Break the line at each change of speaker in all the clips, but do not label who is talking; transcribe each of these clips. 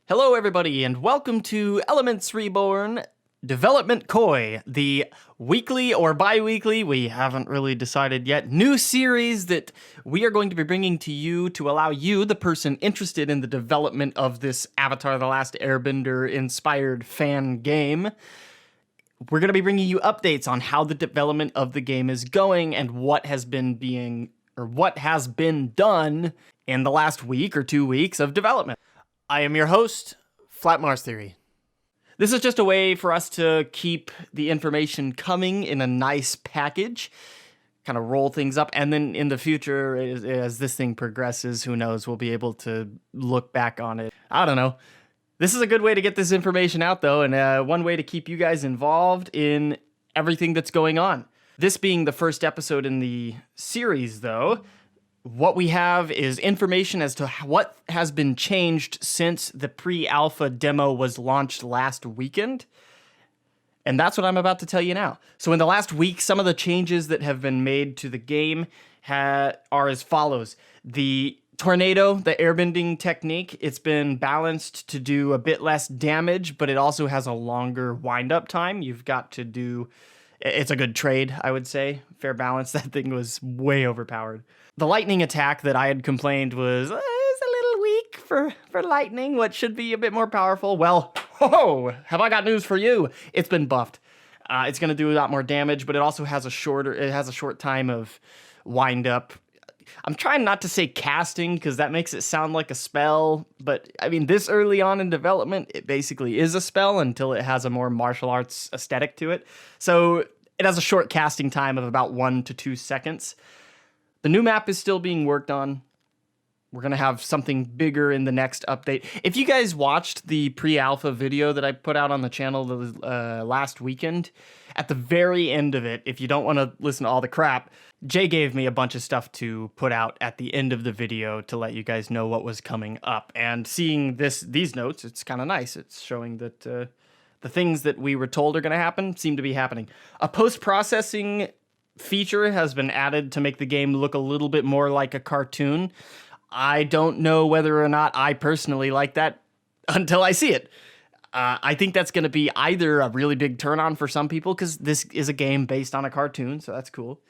Hello everybody and welcome to Elements Reborn Development Koi, the weekly or bi-weekly, we haven't really decided yet, new series that we are going to be bringing to you to allow you, the person interested in the development of this Avatar: The Last Airbender inspired fan game, we're going to be bringing you updates on how the development of the game is going and what has been done in the last week or 2 weeks of development. I am your host, Flat Mars Theory. This is just a way for us to keep the information coming in a nice package, kind of roll things up, and then in the future, as this thing progresses, who knows, we'll be able to look back on it. I don't know. This is a good way to get this information out, though, and one way to keep you guys involved in everything that's going on. This being the first episode in the series, though, what we have is information as to what has been changed since the pre-alpha demo was launched last weekend. And that's what I'm about to tell you now. So in the last week, some of the changes that have been made to the game are as follows. The tornado, the airbending technique, it's been balanced to do a bit less damage, but it also has a longer wind-up time. You've got to do... It's a good trade, I would say. Fair balance. That thing was way overpowered. The lightning attack that I had complained was a little weak for lightning, what should be a bit more powerful. Well, have I got news for you? It's been buffed. It's going to do a lot more damage, but it also has a short time of wind up. I'm trying not to say casting because that makes it sound like a spell, but I mean, this early on in development, it basically is a spell until it has a more martial arts aesthetic to it. So it has a short casting time of about 1 to 2 seconds. The new map is still being worked on. We're going to have something bigger in the next update. If you guys watched the pre-alpha video that I put out on the channel last weekend, at the very end of it, if you don't want to listen to all the crap, Jay gave me a bunch of stuff to put out at the end of the video to let you guys know what was coming up. And seeing these notes, it's kind of nice. It's showing that the things that we were told are going to happen seem to be happening. A post-processing feature has been added to make the game look a little bit more like a cartoon. I don't know whether or not I personally like that until I see it. I think that's going to be either a really big turn on for some people because this is a game based on a cartoon, so that's cool.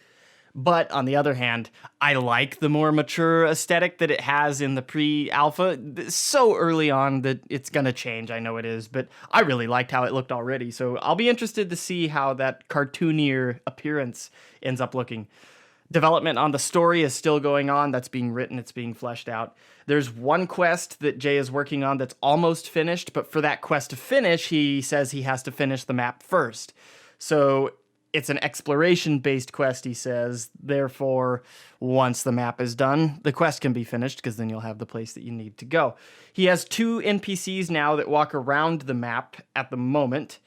But on the other hand, I like the more mature aesthetic that it has in the pre-alpha. So early on that it's going to change, I know it is, but I really liked how it looked already. So I'll be interested to see how that cartoonier appearance ends up looking. Development on the story is still going on. That's being written. It's being fleshed out. There's one quest that Jay is working on that's almost finished, but for that quest to finish, he says he has to finish the map first. So it's an exploration-based quest, he says. Therefore, once the map is done, the quest can be finished because then you'll have the place that you need to go. He has 2 NPCs now that walk around the map at the moment.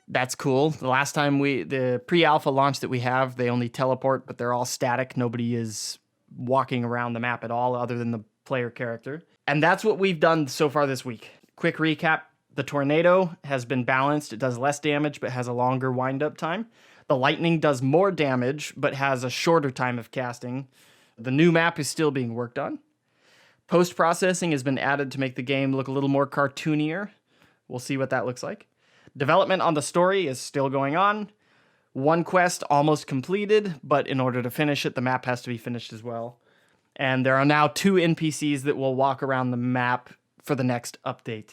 That's cool. The last time the pre-alpha launch that we have, they only teleport, but they're all static. Nobody is walking around the map at all other than the player character. And that's what we've done so far this week. Quick recap. The tornado has been balanced. It does less damage, but has a longer wind-up time. The lightning does more damage, but has a shorter time of casting. The new map is still being worked on. Post-processing has been added to make the game look a little more cartoonier. We'll see what that looks like. Development on the story is still going on. One quest almost completed, but in order to finish it, the map has to be finished as well. And there are now 2 NPCs that will walk around the map for the next update.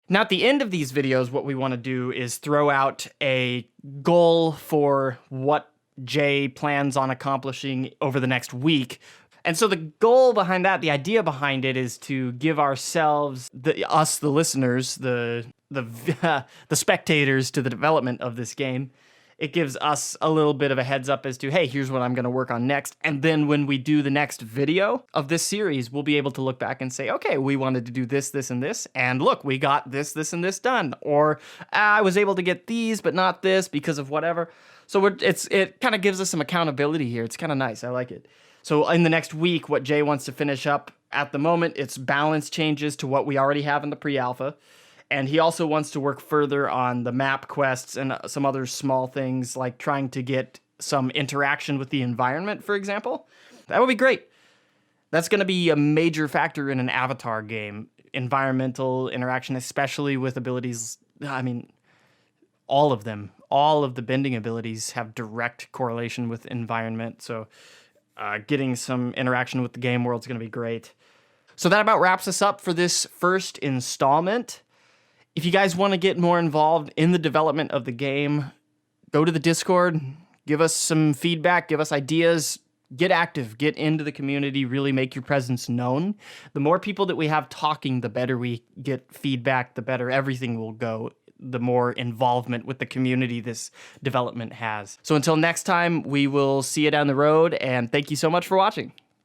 Now, at the end of these videos, what we want to do is throw out a goal for what Jay plans on accomplishing over the next week. And so the goal behind that, the idea behind it, is to give ourselves, the listeners, the spectators to the development of this game. It gives us a little bit of a heads up as to, hey, here's what I'm going to work on next. And then when we do the next video of this series, we'll be able to look back and say, okay, we wanted to do this, this, and this. And look, we got this, this, and this done. Or I was able to get these, but not this because of whatever. So it kind of gives us some accountability here. It's kind of nice. I like it. So in the next week, what Jay wants to finish up at the moment, it's balance changes to what we already have in the pre-alpha. And he also wants to work further on the map quests and some other small things like trying to get some interaction with the environment, for example, that would be great. That's going to be a major factor in an Avatar game. Environmental interaction, especially with abilities. I mean, all of them. All of the bending abilities have direct correlation with environment. So getting some interaction with the game world is going to be great. So that about wraps us up for this first installment. If you guys want to get more involved in the development of the game, go to the Discord, give us some feedback, give us ideas, get active, get into the community, really make your presence known. The more people that we have talking, the better we get feedback, the better everything will go, the more involvement with the community this development has. So until next time, we will see you down the road, and thank you so much for watching.